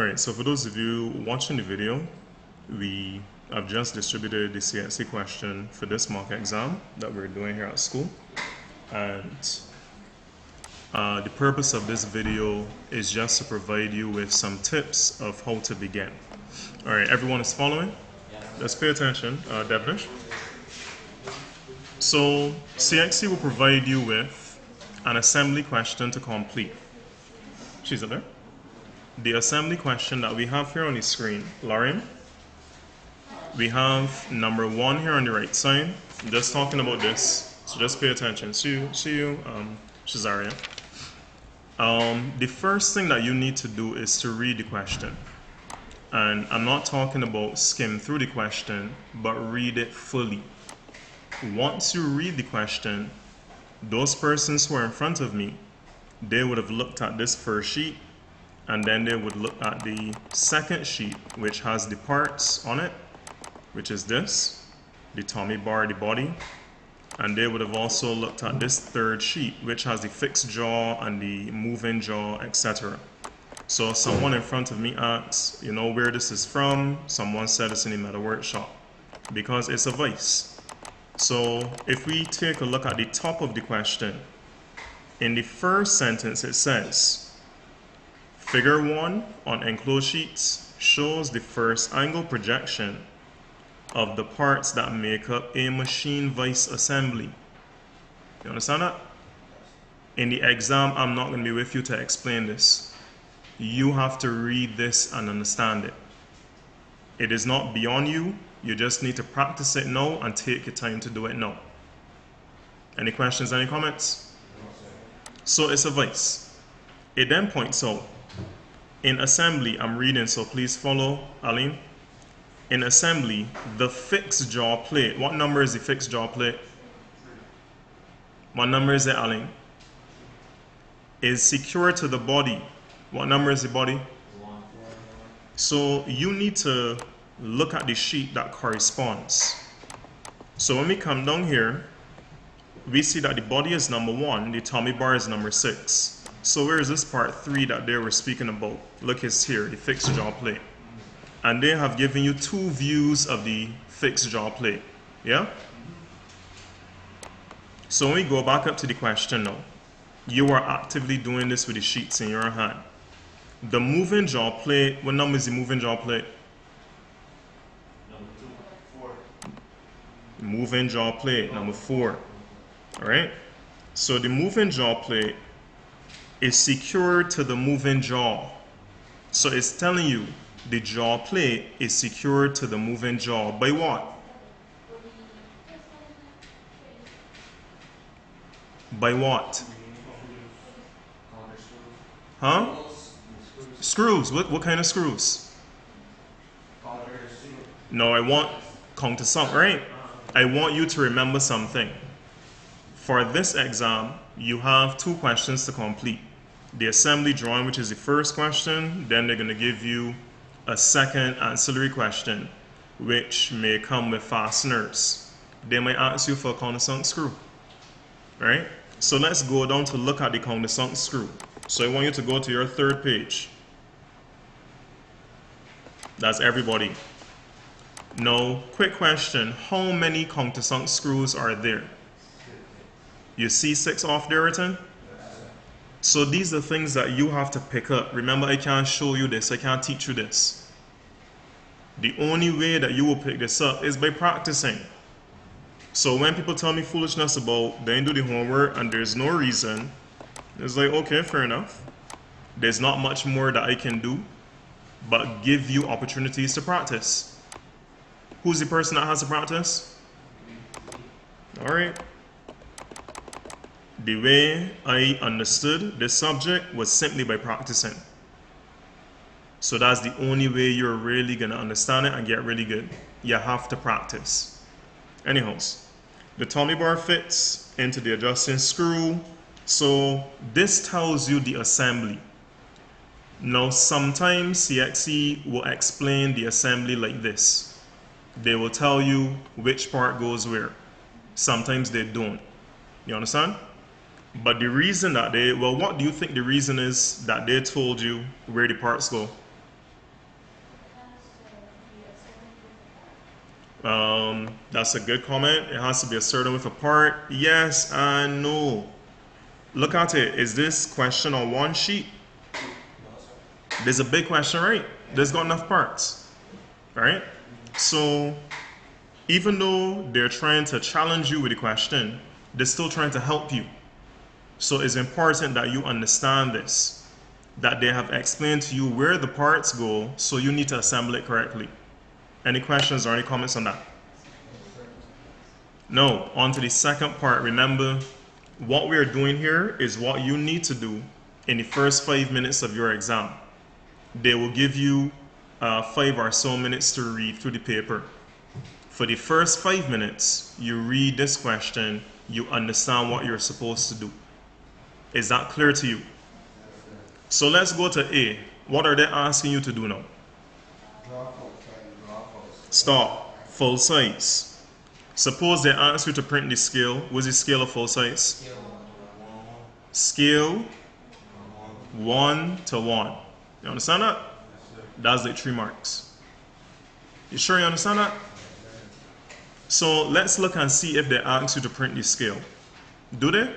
Alright, so for those of you watching the video, we have just distributed the CXC question for this mock exam that we're doing here at school. And the purpose of this video is just to provide you with some tips of how to begin. Alright, everyone is following? Let's pay attention, Devnish. So CXC will provide you with an assembly question to complete. She's up there. The assembly question that we have here on the screen, Lauren, we have number 1 here on the right side. I'm just talking about this, so just pay attention. See you, Shazaria. The first thing that you need to do is to read the question. And I'm not talking about skim through the question, but read it fully. Once you read the question, those persons who are in front of me, they would have looked at this first sheet, and then they would look at the second sheet, which has the parts on it, which is this, the tummy bar, the body. And they would have also looked at this third sheet, which has the fixed jaw and the moving jaw, etc. So someone in front of me asks, you know, where this is from. Someone said it's in the metal workshop, because it's a vice. So if we take a look at the top of the question, in the first sentence it says, Figure 1 on enclosed sheets shows the first angle projection of the parts that make up a machine vice assembly. You understand that? In the exam, I'm not going to be with you to explain this. You have to read this and understand it. It is not beyond you. You just need to practice it now and take your time to do it now. Any questions, any comments? So it's a vice. It then points out, in assembly, I'm reading, so please follow, Aline. In assembly, the fixed jaw plate. What number is the fixed jaw plate? What number is it, Aline? Is secured to the body. What number is the body? So you need to look at the sheet that corresponds. So when we come down here, we see that the body is number 1, the tummy bar is number 6. So where is this part 3 that they were speaking about? Look, it's here, the fixed jaw plate. And they have given you 2 views of the fixed jaw plate. Yeah? So when we go back up to the question now, you are actively doing this with the sheets in your hand. The moving jaw plate, what number is the moving jaw plate? Number 4. Moving jaw plate, number 4. Alright? So the moving jaw plate is secured to the moving jaw. So it's telling you the jaw plate is secured to the moving jaw. By what? By what? Huh? Screws. What kind of screws? No, I want countersunk, right? I want you to remember something. For this exam, you have 2 questions to complete. The assembly drawing, which is the first question, then they're going to give you a second ancillary question, which may come with fasteners. They might ask you for a countersunk screw, right? So let's go down to look at the countersunk screw. So I want you to go to your 3rd page. That's everybody. Now, quick question, how many countersunk screws are there? You see 6 off there written? So these are things that you have to pick up. Remember, I can't show you this. I can't teach you this. The only way that you will pick this up is by practicing. So when people tell me foolishness about they didn't do the homework and there's no reason, it's like, okay, fair enough. There's not much more that I can do but give you opportunities to practice. Who's the person that has to practice? All right. The way I understood this subject was simply by practicing. So that's the only way you're really going to understand it and get really good. You have to practice. Anyhows, the tummy bar fits into the adjusting screw. So this tells you the assembly. Now sometimes CXC will explain the assembly like this. They will tell you which part goes where. Sometimes they don't. You understand? But the reason that what do you think the reason is that they told you where the parts go? That's a good comment. It has to be a certain width apart. Yes and no. Look at it. Is this question on one sheet? There's a big question, right? There's got enough parts, right? So even though they're trying to challenge you with the question, they're still trying to help you. So it's important that you understand this, that they have explained to you where the parts go, so you need to assemble it correctly. Any questions or any comments on that? No, on to the second part. Remember, what we're doing here is what you need to do in the first 5 minutes of your exam. They will give you 5 or so minutes to read through the paper. For the first 5 minutes, you read this question, you understand what you're supposed to do. Is that clear to you? So let's go to A. What are they asking you to do now? Stop. Full size. Suppose they ask you to print the scale. What's the scale of full size? Scale 1 to 1. You understand that? That's the 3 marks. You sure you understand that? So let's look and see if they ask you to print the scale. Do they?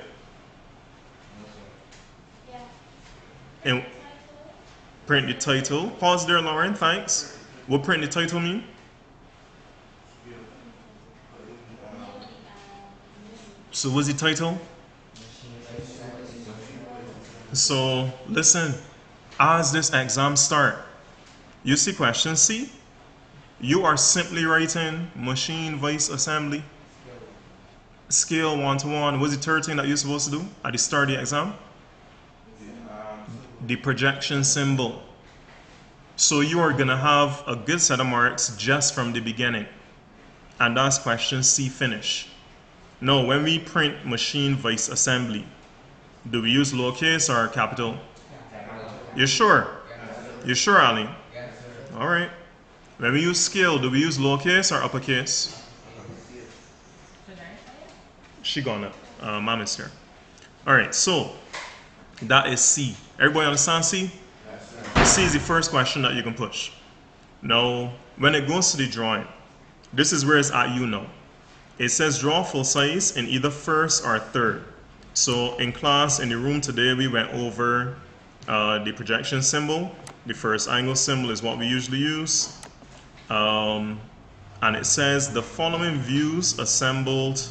And print the title. Pause there, Lauren. Thanks. What print the title mean? So what's the title? So listen, as this exam start, you see question C? You are simply writing machine vice assembly. Scale 1 to 1. What's the third thing that you're supposed to do at the start of the exam? The projection symbol. So you are gonna have a good set of marks just from the beginning. And that's question C, finish. Now, when we print machine vice assembly, do we use lowercase or capital? You sure? You sure, Ali? All right. When we use scale, do we use lowercase or uppercase? She gone up. Mom is here. All right, so that is C. Everybody understand C? C is the first question that you can push. Now, when it goes to the drawing, this is where it's at you now. It says draw full size in either first or third. So in class, in the room today, we went over the projection symbol. The first angle symbol is what we usually use. And it says the following views assembled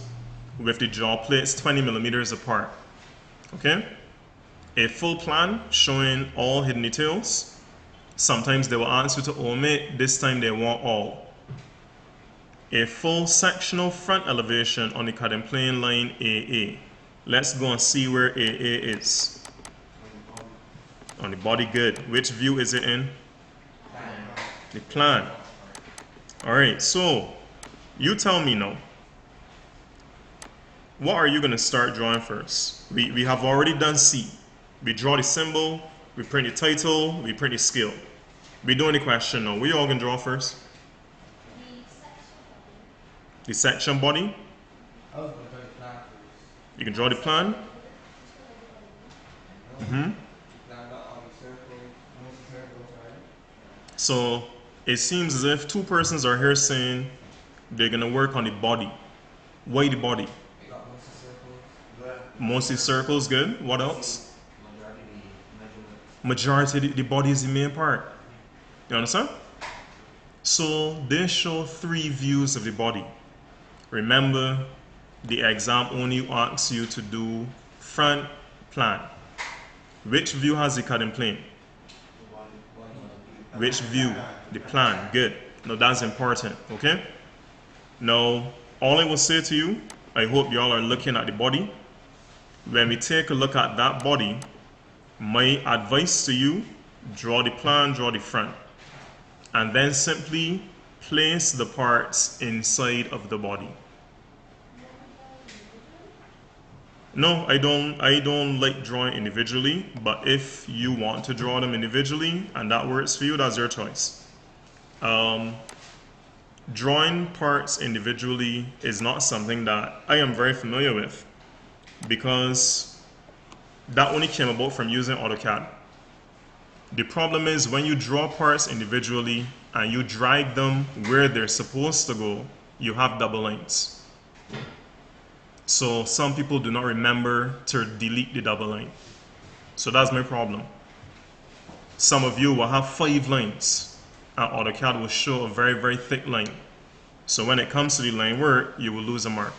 with the jaw plates 20 millimeters apart. Okay? A full plan showing all hidden details. Sometimes they will ask you to omit, this time they want all. A full sectional front elevation on the cutting plane line AA. Let's go and see where AA is. On the body, good. Which view is it in? The plan. All right, so you tell me now. What are you going to start drawing first? We have already done C. We draw the symbol, we print the title, we print the scale. We doing the question now. What you all going to draw first? The section body. You can draw the plan. So it seems as if two persons are here saying they're going to work on the body. Why the body? Mostly circles, good. What else? Majority of the body is the main part. You understand? So they show 3 views of the body. Remember, the exam only asks you to do front plan. Which view has the cutting plane? Which view? The plan. Good. Now that's important, okay? Now, all I will say to you, I hope you all are looking at the body. When we take a look at that body, my advice to you, draw the plan, draw the front. And then simply place the parts inside of the body. No, I don't like drawing individually, but if you want to draw them individually and that works for you, that's your choice. Drawing parts individually is not something that I am very familiar with because that only came about from using AutoCAD. The problem is when you draw parts individually and you drag them where they're supposed to go, you have double lines. So some people do not remember to delete the double line. So that's my problem. Some of you will have 5 lines and AutoCAD will show a very, very thick line. So when it comes to the line work, you will lose a mark.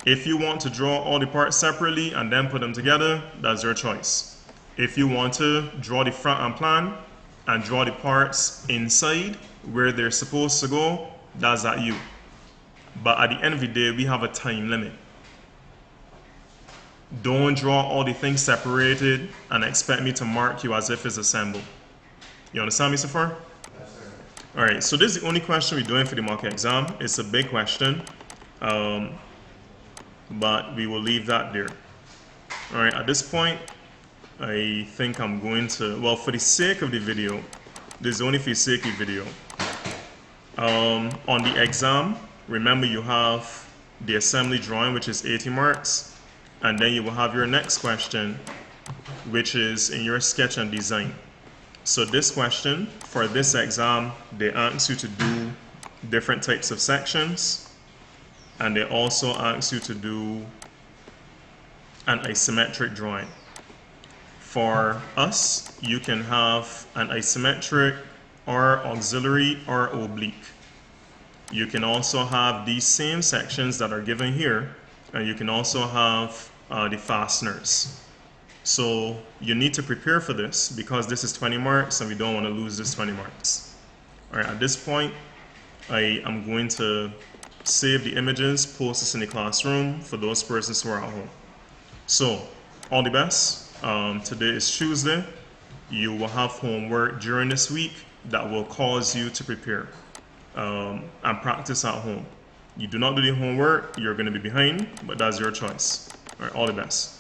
If you want to draw all the parts separately and then put them together, that's your choice. If you want to draw the front and plan and draw the parts inside where they're supposed to go, that's at you. But at the end of the day, we have a time limit. Don't draw all the things separated and expect me to mark you as if it's assembled. You understand me so far? Yes, sir. All right, so this is the only question we're doing for the mock exam. It's a big question, but we will leave that there. All right, at this point, I think I'm going to, well, for the sake of the video, this is only for the sake of the video. On the exam, remember you have the assembly drawing, which is 80 marks, and then you will have your next question, which is in your sketch and design. So this question, for this exam, they ask you to do different types of sections, and they also ask you to do an isometric drawing. For us, you can have an isometric or auxiliary or oblique. You can also have these same sections that are given here, and you can also have the fasteners. So you need to prepare for this because this is 20 marks and we don't want to lose this 20 marks. All right, at this point, I am going to save the images, post this in the classroom for those persons who are at home. So all the best. Today is Tuesday. You will have homework during this week that will cause you to prepare and practice at home. You do not do the homework, you're going to be behind, but that's your choice. All right, all the best.